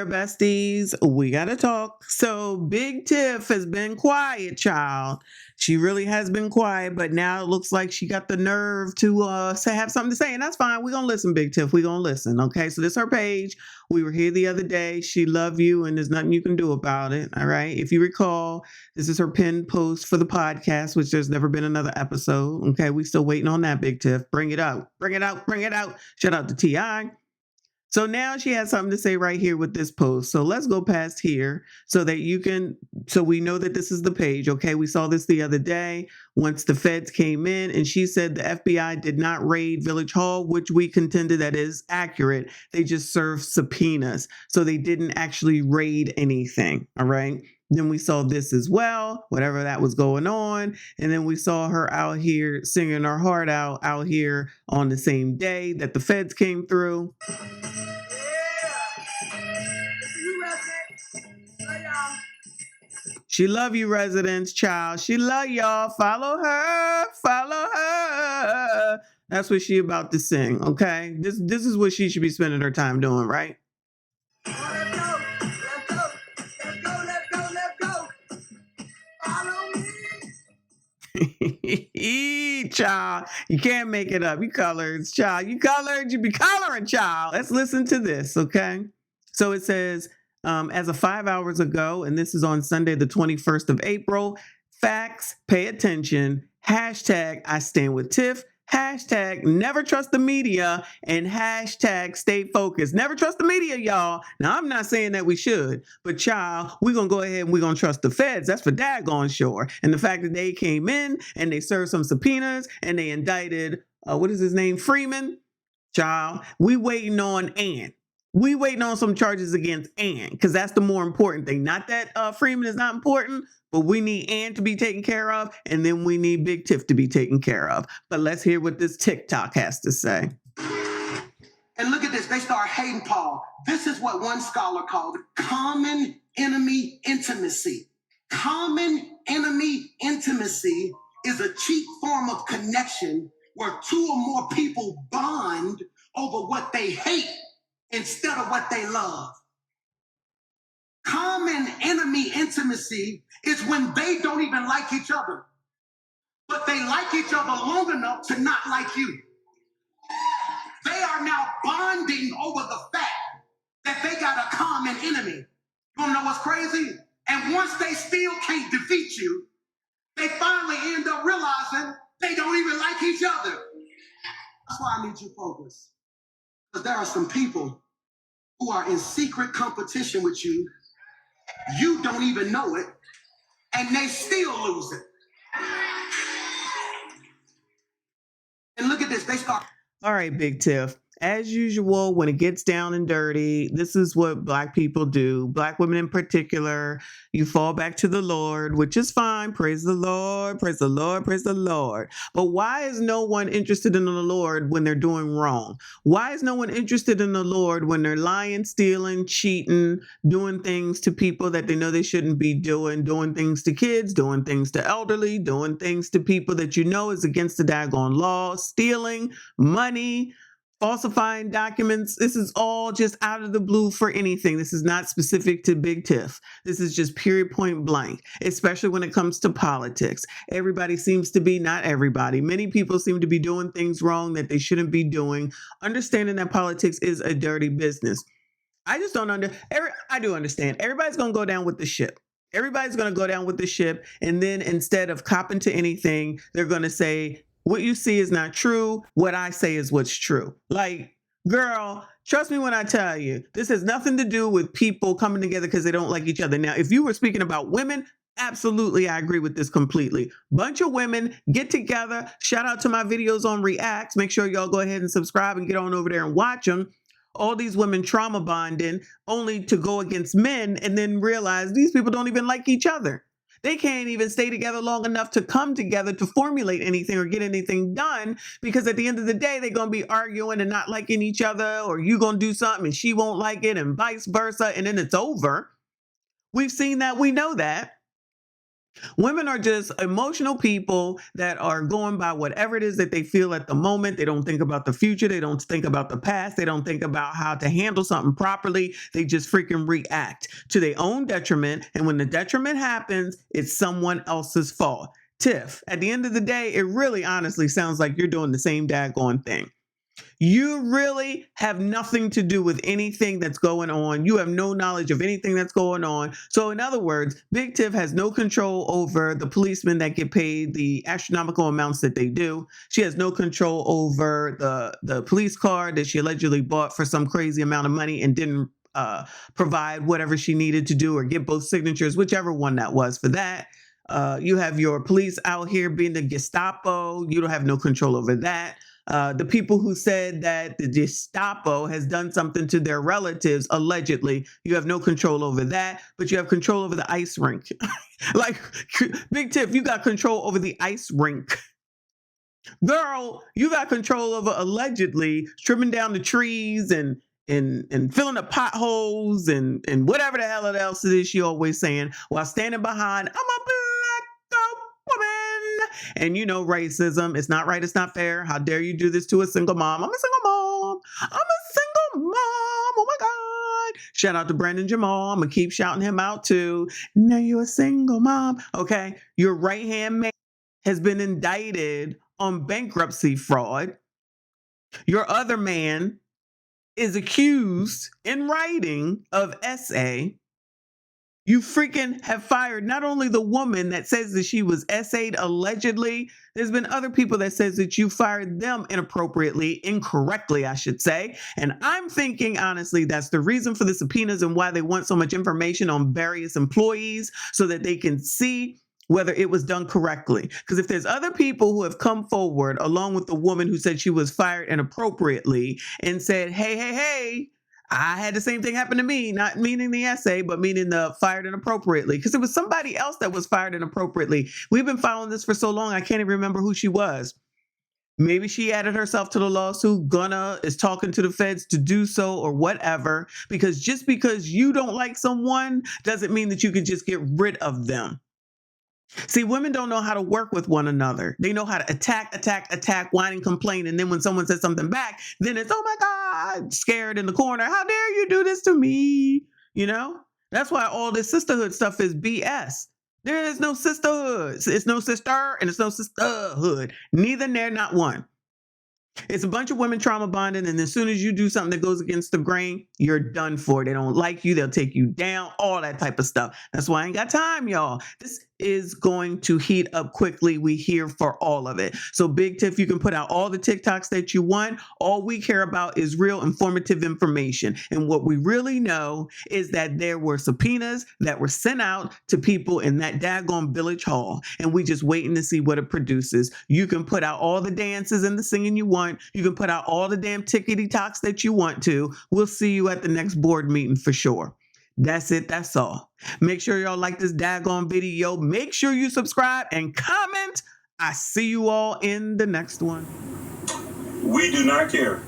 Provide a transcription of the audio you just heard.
there, besties. We got to talk. So Big Tiff has been quiet, child. She really has been quiet, but now it looks like she got the nerve to have something to say, and that's fine. We're going to listen, Big Tiff. We're going to listen, okay? So this is her page. We were here the other day. She love you, and there's nothing you can do about it, all right? If you recall, this is her pinned post for the podcast, which there's never been another episode, okay? We still waiting on that, Big Tiff. Bring it out. Bring it out. Bring it out. Shout out to T.I. So now she has something to say right here with this post. So let's go past here so we know that this is the page. Okay. We saw this the other day once the feds came in, and she said the FBI did not raid Village Hall, which we contended that is accurate. They just served subpoenas. So they didn't actually raid anything. All right. Then we saw this as well, whatever that was going on. And then we saw her out here singing her heart out here on the same day that the feds came through. She love you, residents, child. She love y'all. Follow her. Follow her. That's what she about to sing, okay? This is what she should be spending her time doing, right? Let's go. Let's go. Let's go. Let's go. Let's go. Follow me. Child, you can't make it up. You colors, child. You colored. You be coloring, child. Let's listen to this, okay? So it says, as of 5 hours ago, and this is on Sunday, the 21st of April, facts, pay attention, hashtag I stand with Tiff, hashtag never trust the media, and hashtag stay focused. Never trust the media, y'all. Now, I'm not saying that we should, but child, we're going to go ahead and we're going to trust the feds. That's for daggone sure. And the fact that they came in and they served some subpoenas and they indicted, what is his name? Freeman. Child, we waiting on Ann. We waiting on some charges against Ann, because that's the more important thing. Not that Freeman is not important, but we need Ann to be taken care of, and then we need Big Tiff to be taken care of. But let's hear what this TikTok has to say. And look at this. They start hating Paul. This is what one scholar called common enemy intimacy. Common enemy intimacy is a cheap form of connection where two or more people bond over what they hate instead of what they love. Common enemy intimacy is when they don't even like each other, but they like each other long enough to not like you. They are now bonding over the fact that they got a common enemy. You wanna know what's crazy? And once they still can't defeat you, they finally end up realizing they don't even like each other. That's why I need you focused. Because there are some people who are in secret competition with you. You don't even know it, and they still lose it. And look at this. They start. All right, Big Tiff. As usual, when it gets down and dirty, this is what Black people do. Black women in particular, you fall back to the Lord, which is fine. Praise the Lord, praise the Lord, praise the Lord. But why is no one interested in the Lord when they're doing wrong? Why is no one interested in the Lord when they're lying, stealing, cheating, doing things to people that they know they shouldn't be doing things to kids, doing things to elderly, doing things to people that you know is against the daggone law, stealing money, falsifying documents? This is all just out of the blue for anything. This is not specific to Big Tiff. This is just period point blank, especially when it comes to politics. Everybody seems to be, not everybody, many people seem to be doing things wrong that they shouldn't be doing, understanding that politics is a dirty business. I just don't I do understand. Everybody's going to go down with the ship. Everybody's going to go down with the ship. And then instead of copping to anything, they're going to say, what you see is not true. What I say is what's true. Like, girl, trust me when I tell you, this has nothing to do with people coming together because they don't like each other. Now, if you were speaking about women, absolutely, I agree with this completely. Bunch of women get together. Shout out to my videos on Reacts. Make sure y'all go ahead and subscribe and get on over there and watch them. All these women trauma bonding only to go against men and then realize these people don't even like each other. They can't even stay together long enough to come together to formulate anything or get anything done, because at the end of the day, they're going to be arguing and not liking each other, or you going to do something and she won't like it and vice versa. And then it's over. We've seen that. We know that. Women are just emotional people that are going by whatever it is that they feel at the moment. They don't think about the future. They don't think about the past. They don't think about how to handle something properly. They just freaking react to their own detriment. And when the detriment happens, it's someone else's fault. Tiff, at the end of the day, it really honestly sounds like you're doing the same daggone thing. You really have nothing to do with anything that's going on. You have no knowledge of anything that's going on. So in other words, Big Tiff has no control over the policemen that get paid the astronomical amounts that they do. She has no control over the police car that she allegedly bought for some crazy amount of money and didn't provide whatever she needed to do or get both signatures, whichever one that was for that. You have your police out here being the Gestapo. You don't have no control over that. The people who said that the Gestapo has done something to their relatives, allegedly, you have no control over that, but you have control over the ice rink. Like, Big Tiff, you got control over the ice rink. Girl, you got control over allegedly trimming down the trees and filling up potholes and whatever the hell else it is she always saying while standing behind, I'm a black woman. And you know, racism. It's not right. It's not fair. How dare you do this to a single mom? I'm a single mom. I'm a single mom. Oh my God. Shout out to Brandon Jamal. I'm going to keep shouting him out too. Now you're a single mom. Okay. Your right hand man has been indicted on bankruptcy fraud. Your other man is accused in writing of SA. You freaking have fired not only the woman that says that she was SA'd allegedly, there's been other people that says that you fired them inappropriately, incorrectly, I should say. And I'm thinking, honestly, that's the reason for the subpoenas and why they want so much information on various employees so that they can see whether it was done correctly. Because if there's other people who have come forward along with the woman who said she was fired inappropriately and said, hey, I had the same thing happen to me, not meaning the essay, but meaning the fired inappropriately, because it was somebody else that was fired inappropriately. We've been following this for so long, I can't even remember who she was. Maybe she added herself to the lawsuit. Gunna is talking to the feds to do so or whatever, because just because you don't like someone doesn't mean that you can just get rid of them. See, women don't know how to work with one another. They know how to attack, whine and complain. And then when someone says something back, then it's, oh my God, scared in the corner. How dare you do this to me? You know, that's why all this sisterhood stuff is BS. There is no sisterhood. It's no sister and it's no sisterhood. Neither there, not one. It's a bunch of women trauma bonding, and as soon as you do something that goes against the grain, you're done for. They don't like you. They'll take you down, all that type of stuff. That's why I ain't got time, y'all. This is going to heat up quickly. We here for all of it. So Big Tiff, you can put out all the TikToks that you want. All we care about is real informative information. And what we really know is that there were subpoenas that were sent out to people in that daggone village hall. And we just waiting to see what it produces. You can put out all the dances and the singing you want. You can put out all the damn tickety talks that you want to. We'll see you at the next board meeting for sure. That's it. That's all. Make sure y'all like this daggone video. Make sure you subscribe and comment. I see you all in the next one. We do not care.